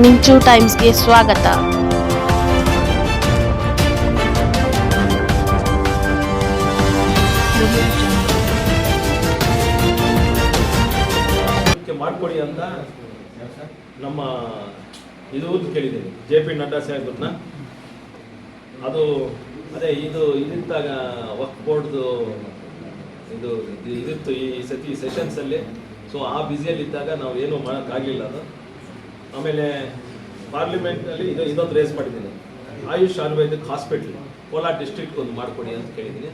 ಮಿಂಚು ಟೈಮ್ಸ್ಗೆ ಸ್ವಾಗತ. ಮಾಡಿಕೊಡಿ ಅಂತ ನಮ್ಮ ಇದು ಕೇಳಿದ್ದೀನಿ JP ನಡ್ಡಾ ಸಾಹೇಬ್ರನ್ನ. ಅದು ಅದೇ ಇದಿದ್ದಾಗ ವಕ್ಫ್ ಬೋರ್ಡ್ದು ಇದಿತ್ತು ಈ ಸತಿ ಸೆಷನ್ಸಲ್ಲಿ. ಸೊ ಆ ಬ್ಯುಸಿಯಲ್ಲಿದ್ದಾಗ ನಾವು ಏನೂ ಮಾಡೋಕ್ಕಾಗಲಿಲ್ಲ ಅದು. ಆಮೇಲೆ ಪಾರ್ಲಿಮೆಂಟಲ್ಲಿ ಇದೊಂದು ರೇಸ್ ಮಾಡಿದ್ದೀನಿ, ಆಯುಷ್ ಆಯುರ್ವೇದಿಕ್ ಹಾಸ್ಪಿಟ್ಲ್ ಕೋಲಾರ ಡಿಸ್ಟ್ರಿಕ್ಟ್ ಒಂದು ಮಾಡಿಕೊಡಿ ಅಂತ ಕೇಳಿದ್ದೀನಿ.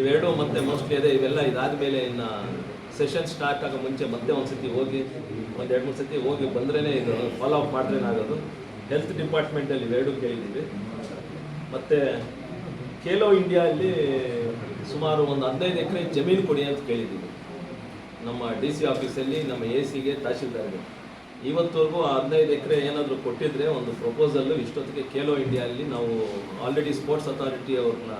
ಇವೆರಡು ಮತ್ತೆ ಮೋಸ್ಟ್ಲಿ ಅದೇ ಇವೆಲ್ಲ ಇದಾದಮೇಲೆ ಇನ್ನು ಸೆಷನ್ ಸ್ಟಾರ್ಟ್ ಆಗೋ ಮುಂಚೆ ಮತ್ತೆ ಒಂದು ಸತಿ ಹೋಗಿ ಒಂದು 2-3 ಸತಿ ಹೋಗಿ ಬಂದ್ರೇ ಇದು ಫಾಲೋ ಅಪ್ ಮಾಡಿದ್ರೇ ಆಗೋದು. ಹೆಲ್ತ್ ಡಿಪಾರ್ಟ್ಮೆಂಟಲ್ಲಿ ಇವೆರಡೂ ಕೇಳಿದ್ದೀವಿ. ಮತ್ತು ಖೇಲೋ ಇಂಡಿಯಾ ಅಲ್ಲಿ ಸುಮಾರು ಒಂದು 15 ಎಕರೆ ಜಮೀನು ಕೊಡಿ ಅಂತ ಕೇಳಿದ್ದೀವಿ ನಮ್ಮ DC ಆಫೀಸಲ್ಲಿ, ನಮ್ಮ AC ಗೆ, ತಹಶೀಲ್ದಾರ್ಗೆ. ಇವತ್ತವರೆಗೂ ಆ 15 ಎಕರೆ ಏನಾದರೂ ಕೊಟ್ಟಿದ್ರೆ ಒಂದು ಪ್ರಪೋಸಲ್ಲು ಇಷ್ಟೊತ್ತಿಗೆ ಖೇಲೋ ಇಂಡಿಯಾ ಅಲ್ಲಿ ನಾವು ಆಲ್ರೆಡಿ ಸ್ಪೋರ್ಟ್ಸ್ ಅಥಾರಿಟಿ ಅವ್ರನ್ನ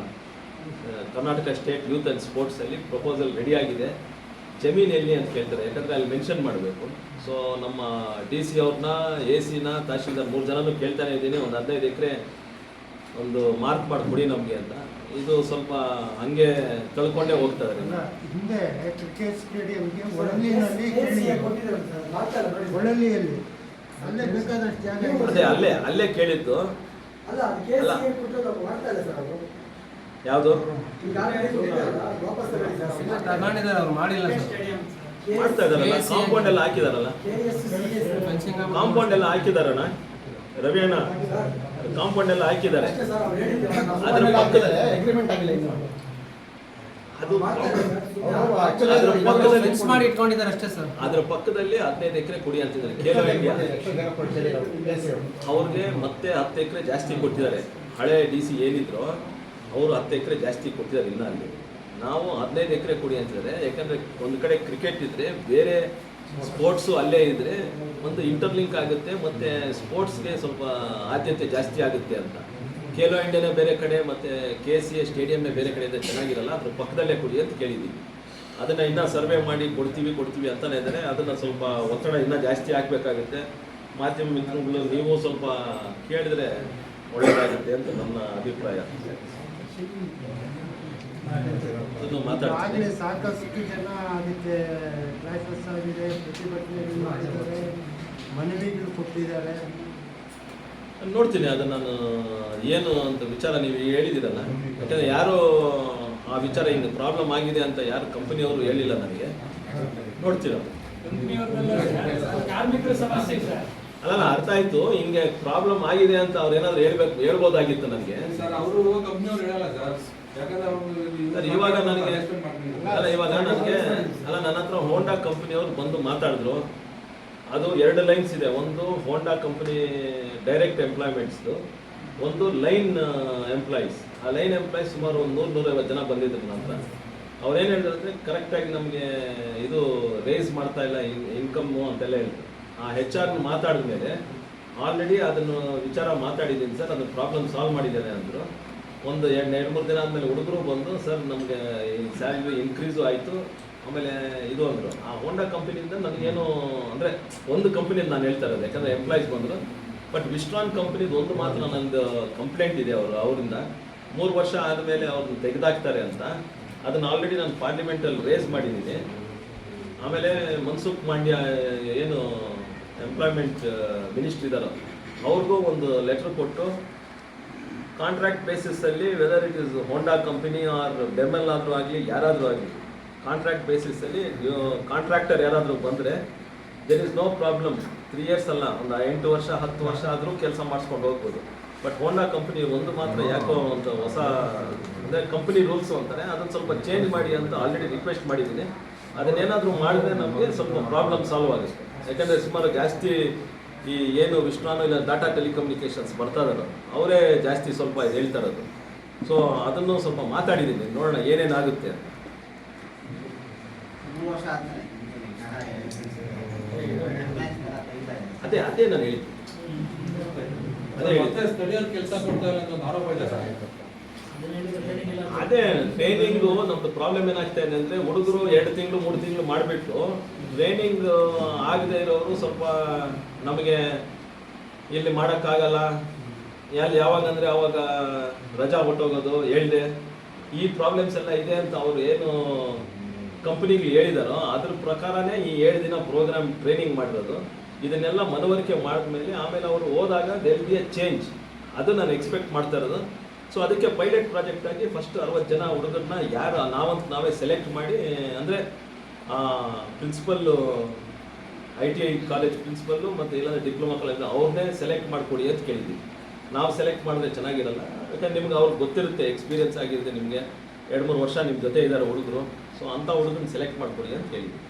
ಕರ್ನಾಟಕ ಸ್ಟೇಟ್ ಯೂತ್ ಆ್ಯಂಡ್ ಸ್ಪೋರ್ಟ್ಸಲ್ಲಿ ಪ್ರಪೋಸಲ್ ರೆಡಿಯಾಗಿದೆ. ಜಮೀನು ಎಲ್ಲಿ ಅಂತ ಕೇಳ್ತಾರೆ, ಯಾಕಂದರೆ ಅಲ್ಲಿ ಮೆನ್ಷನ್ ಮಾಡಬೇಕು. ಸೊ ನಮ್ಮ DC ಅವ್ರನ್ನ, AC ನ, ತಹಶೀಲ್ದಾರ್ 3 ಜನನೂ ಕೇಳ್ತಾನೆ ಇದ್ದೀನಿ, ಒಂದು 15 ಎಕರೆ ಒಂದು ಮಾರ್ಕ್ ಮಾಡಿಕೊಡಿ ನಮಗೆ ಅಂತ. ಇದು ಸ್ವಲ್ಪ ಹಂಗೆ ಕಳ್ಕೊಂಡೇ ಹೋಗ್ತಾ ಇದ್ದಾರೆ. ಹಿಂದೆ ಕ್ರಿಕೆಟ್ ಸ್ಟೇಡಿಯಂಗೆ ಒಳಲಿನಲ್ಲಿ ಅಲ್ಲೇ ಬೇಕಾದಷ್ಟು ಜಾಗ ಅದೇ ಅಲ್ಲೇ ಕೇಳಿದ್ದು. ಯಾವುದು ಮಾಡ್ತಾ ಇದಾರಲ್ಲ, ಕಾಂಪೌಂಡ್ ಎಲ್ಲ ಹಾಕಿದಾರಲ್ಲ, ಕಾಂಪೌಂಡ್ ಎಲ್ಲ ಹಾಕಿದಾರಣ್ಣ ರವಿಯಣ್ಣ, ಕಾಂಪೌಂಡ್ ಎಲ್ಲ ಹಾಕಿದ್ದಾರೆ. ಅದರ ಪಕ್ಕದಲ್ಲಿ 15 ಎಕರೆ ಕೊಡಿ ಅಂತಿದ್ದಾರೆ ಖೇಲೋ ಇಂಡಿಯಾ. ಅವ್ರಿಗೆ ಮತ್ತೆ 10 ಎಕರೆ ಜಾಸ್ತಿ ಕೊಟ್ಟಿದ್ದಾರೆ. ಹಳೆ DC ಏನಿದ್ರು ಅವರು 10 ಎಕರೆ ಜಾಸ್ತಿ ಕೊಟ್ಟಿದ್ದಾರೆ ಇನ್ನ ಅಲ್ಲಿ. ನಾವು 15 ಎಕರೆ ಕೊಡಿ ಅಂತಿದ್ದಾರೆ. ಯಾಕಂದ್ರೆ ಒಂದು ಕಡೆ ಕ್ರಿಕೆಟ್ ಇದ್ರೆ ಬೇರೆ ಸ್ಪೋರ್ಟ್ಸು ಅಲ್ಲೇ ಇದ್ರೆ ಒಂದು ಇಂಟರ್ಲಿಂಕ್ ಆಗುತ್ತೆ, ಮತ್ತೆ ಸ್ಪೋರ್ಟ್ಸ್ಗೆ ಸ್ವಲ್ಪ ಆದ್ಯತೆ ಜಾಸ್ತಿ ಆಗುತ್ತೆ ಅಂತ. ಖೇಲೋ ಇಂಡಿಯಾನೇ ಬೇರೆ ಕಡೆ, ಮತ್ತು KCA ಸ್ಟೇಡಿಯಂನೇ ಬೇರೆ ಕಡೆ ಇದ್ದರೆ ಚೆನ್ನಾಗಿರಲ್ಲ, ಅದ್ರ ಪಕ್ಕದಲ್ಲೇ ಕೊಡಿ ಅಂತ ಕೇಳಿದ್ದೀವಿ. ಅದನ್ನು ಇನ್ನೂ ಸರ್ವೆ ಮಾಡಿ ಕೊಡ್ತೀವಿ ಅಂತಲೇ ಇದ್ದಾರೆ. ಅದನ್ನು ಸ್ವಲ್ಪ ಒತ್ತಡ ಇನ್ನೂ ಜಾಸ್ತಿ ಆಗಬೇಕಾಗುತ್ತೆ. ಮಾಧ್ಯಮ ಮಿತ್ರಗಳು ನೀವು ಸ್ವಲ್ಪ ಕೇಳಿದ್ರೆ ಒಳ್ಳೆಯದಾಗುತ್ತೆ ಅಂತ ನನ್ನ ಅಭಿಪ್ರಾಯ. ಆಗಲೇ ಸಾಕಷ್ಟು ಜನ ಅದಕ್ಕೆ ಕ್ಲಾಸಸ್ ಆಗಿದೆ, ಪ್ರತಿಭಟನೆಗಳು ಮಾಡಿದ್ದಾರೆ, ಮನವಿಗಳು ಕೊಟ್ಟಿದ್ದಾರೆ. ನೋಡ್ತೀನಿ ಅದನ್ನು ನಾನು ಏನು ಅಂತ ವಿಚಾರ ನೀವು ಹೇಳಿದ್ದೀರಲ್ಲ. ಯಾಕಂದರೆ ಯಾರು ಆ ವಿಚಾರ ಹಿಂಗೆ ಪ್ರಾಬ್ಲಮ್ ಆಗಿದೆ ಅಂತ ಯಾರು ಕಂಪನಿಯವರು ಹೇಳಿಲ್ಲ ನನಗೆ. ನೋಡ್ತೀರ ಅಲ್ಲ, ಅರ್ಥ ಆಯ್ತು. ಹಿಂಗೆ ಪ್ರಾಬ್ಲಮ್ ಆಗಿದೆ ಅಂತ ಅವ್ರು ಏನಾದ್ರು ಹೇಳ್ಬೋದಾಗಿತ್ತು ನನಗೆ. ಇವಾಗ ನನಗೆ ನನ್ನ ಹತ್ರ ಹೋಂಡಾ ಕಂಪನಿಯವರು ಬಂದು ಮಾತಾಡಿದ್ರು. ಅದು 2 ಲೈನ್ಸ್ ಇದೆ. ಒಂದು ಹೋಂಡಾ ಕಂಪನಿ ಡೈರೆಕ್ಟ್ ಎಂಪ್ಲಾಯ್ಮೆಂಟ್ಸ್ದು, ಒಂದು ಲೈನ್ ಎಂಪ್ಲಾಯೀಸ್. ಆ ಲೈನ್ ಎಂಪ್ಲಾಯೀಸ್ ಸುಮಾರು ಒಂದು 100-150 ಜನ ಬಂದಿದ್ರು ನಂತರ. ಅವ್ರೇನು ಹೇಳಿದ್ರೆ ಕರೆಕ್ಟಾಗಿ ನಮಗೆ ಇದು ರೇಸ್ ಮಾಡ್ತಾ ಇಲ್ಲ ಇನ್ಕಮ್ಮು ಅಂತೆಲ್ಲ ಹೇಳಿದ್ರು. ಆ HR ಮಾತಾಡಿದ ಮೇಲೆ ಆಲ್ರೆಡಿ ಅದನ್ನು ವಿಚಾರ ಮಾತಾಡಿದ್ದೀನಿ ಸರ್, ಅದು ಪ್ರಾಬ್ಲಮ್ ಸಾಲ್ವ್ ಮಾಡಿದ್ದೇನೆ ಅಂದರು. ಒಂದು 2-3 ದಿನ ಆದಮೇಲೆ ಹುಡುಗರು ಬಂದು ಸರ್ ನಮಗೆ ಸ್ಯಾಲ್ರಿ ಇನ್ಕ್ರೀಸು ಆಯಿತು. ಆಮೇಲೆ ಇದು ಅಂದರು, ಆ ಹೋಂಡಾ ಕಂಪನಿಯಿಂದ ನನಗೇನು ಅಂದರೆ ಒಂದು ಕಂಪನಿಯಿಂದ ನಾನು ಹೇಳ್ತಾ ಇರೋದು, ಯಾಕಂದರೆ ಎಂಪ್ಲಾಯೀಸ್ ಬಂದರು. ಬಟ್ ವಿಸ್ಟ್ರಾನ್ ಕಂಪ್ನಿದು ಒಂದು ಮಾತ್ರ ನಂದು ಕಂಪ್ಲೇಂಟ್ ಇದೆ ಅವರಿಂದ 3 ವರ್ಷ ಆದಮೇಲೆ ಅವ್ರನ್ನ ತೆಗೆದಾಕ್ತಾರೆ ಅಂತ. ಅದನ್ನು ಆಲ್ರೆಡಿ ನಾನು ಪಾರ್ಲಿಮೆಂಟಲ್ಲಿ ರೇಸ್ ಮಾಡಿದ್ದೀನಿ. ಆಮೇಲೆ ಮನ್ಸುಖ್ ಮಾಂಡ್ಯ ಏನು ಎಂಪ್ಲಾಯ್ಮೆಂಟ್ ಮಿನಿಸ್ಟ್ರಿ ಇದ್ದಾರೋ ಅವ್ರಿಗೂ ಒಂದು ಲೆಟ್ರ್ ಕೊಟ್ಟು ಕಾಂಟ್ರಾಕ್ಟ್ ಬೇಸಿಸಲ್ಲಿ whether it is Honda company or BEML ಆದರೂ ಆಗಲಿ ಯಾರಾದರೂ ಆಗಲಿ ಕಾಂಟ್ರಾಕ್ಟ್ ಬೇಸಿಸಲ್ಲಿ ಕಾಂಟ್ರಾಕ್ಟರ್ ಯಾರಾದರೂ ಬಂದರೆ there is no problem. 3 years ಅಲ್ಲ, ಒಂದು 8 ವರ್ಷ 10 ವರ್ಷ ಆದರೂ ಕೆಲಸ ಮಾಡಿಸ್ಕೊಂಡು ಹೋಗ್ಬೋದು. ಬಟ್ ಹೋಂಡಾ ಕಂಪನಿ ಒಂದು ಮಾತ್ರ ಯಾಕೋ ಒಂದು ಹೊಸ ಅಂದರೆ ಕಂಪನಿ ರೂಲ್ಸು ಅಂತಾರೆ, ಅದನ್ನು ಸ್ವಲ್ಪ ಚೇಂಜ್ ಮಾಡಿ ಅಂತ ಆಲ್ರೆಡಿ ರಿಕ್ವೆಸ್ಟ್ ಮಾಡಿದ್ದೀನಿ. ಅದನ್ನೇನಾದರೂ ಮಾಡಿದ್ರೆ ನಮಗೆ ಸ್ವಲ್ಪ ಪ್ರಾಬ್ಲಮ್ ಸಾಲ್ವ್ ಆಗುತ್ತೆ. ಯಾಕಂದರೆ ಸುಮಾರು ಜಾಸ್ತಿ ಈ ಏನು ವಿಶ್ವಾನು ಇಲ್ಲ ಡಾಟಾ ಟೆಲಿಕಮ್ಯುನಿಕೇಷನ್ಸ್ ಬರ್ತಾ ಇದ್ದಾರೋ ಅವರೇ ಜಾಸ್ತಿ ಸ್ವಲ್ಪ ಹೇಳ್ತಾ ಇರೋದು. ಸೊ ಅದನ್ನು ಸ್ವಲ್ಪ ಮಾತಾಡಿದ್ದೀನಿ, ನೋಡೋಣ ಏನೇನಾಗುತ್ತೆ ಅಂತ. ಅದೇ ನಾನು ಹೇಳಿದ್ದು. ಅದೇ ಟ್ರೈನಿಂಗು ನಮ್ದು ಪ್ರಾಬ್ಲಮ್ ಏನಾಗ್ತಾ ಇದೆ ಅಂದರೆ ಹುಡುಗರು 2 ತಿಂಗಳು 3 ತಿಂಗಳು ಮಾಡಿಬಿಟ್ಟು ಟ್ರೈನಿಂಗ್ ಆಗದೆ ಇರೋರು ಸ್ವಲ್ಪ ನಮಗೆ ಇಲ್ಲಿ ಮಾಡೋಕ್ಕಾಗಲ್ಲ, ಯಾವಾಗ ಅಂದರೆ ಅವಾಗ ರಜಾ ಹೊಟ್ಟೋಗೋದು ಹೇಳ್ದೆ, ಈ ಪ್ರಾಬ್ಲಮ್ಸ್ ಎಲ್ಲ ಇದೆ ಅಂತ ಅವರು ಏನು ಕಂಪ್ನಿಗೆ ಹೇಳಿದಾರೋ ಅದ್ರ ಪ್ರಕಾರನೇ ಈ 7 ದಿನ ಪ್ರೋಗ್ರಾಮ್ ಟ್ರೈನಿಂಗ್ ಮಾಡಿರೋದು. ಇದನ್ನೆಲ್ಲ ಮನವರಿಕೆ ಮಾಡಿದ್ಮೇಲೆ ಆಮೇಲೆ ಅವರು ಹೋದಾಗ ದೇರ್ ಬಿ ಎ ಚೇಂಜ್, ಅದು ನಾನು ಎಕ್ಸ್ಪೆಕ್ಟ್ ಮಾಡ್ತಾ ಇರೋದು. ಸೊ ಅದಕ್ಕೆ ಪೈಲಟ್ ಪ್ರಾಜೆಕ್ಟ್ ಆಗಿ ಫಸ್ಟ್ 60 ಜನ ಹುಡುಗರನ್ನ ಯಾರು ನಾವೇ ಸೆಲೆಕ್ಟ್ ಮಾಡಿ, ಅಂದರೆ ಪ್ರಿನ್ಸಿಪಲ್ಲು ITI ಕಾಲೇಜ್ ಪ್ರಿನ್ಸಿಪಲ್ಲು ಮತ್ತು ಇಲ್ಲಾಂದರೆ ಡಿಪ್ಲೊಮಾ ಕಾಲೇಜ್ ಅವ್ರನ್ನೇ ಸೆಲೆಕ್ಟ್ ಮಾಡಿಕೊಡಿ ಅಂತ ಕೇಳಿದ್ವಿ. ನಾವು ಸೆಲೆಕ್ಟ್ ಮಾಡಿದ್ರೆ ಚೆನ್ನಾಗಿರಲ್ಲ, ಯಾಕಂದ್ರೆ ನಿಮ್ಗೆ ಅವ್ರಿಗೆ ಗೊತ್ತಿರುತ್ತೆ, ಎಕ್ಸ್ಪೀರಿಯನ್ಸ್ ಆಗಿರುತ್ತೆ, ನಿಮಗೆ 2-3 ವರ್ಷ ನಿಮ್ಮ ಜೊತೆ ಇದ್ದಾರೆ ಹುಡುಗರು. ಸೊ ಅಂಥ ಹುಡುಗರನ್ನ ಸೆಲೆಕ್ಟ್ ಮಾಡಿಕೊಡಿ ಅಂತ ಕೇಳಿದ್ವಿ.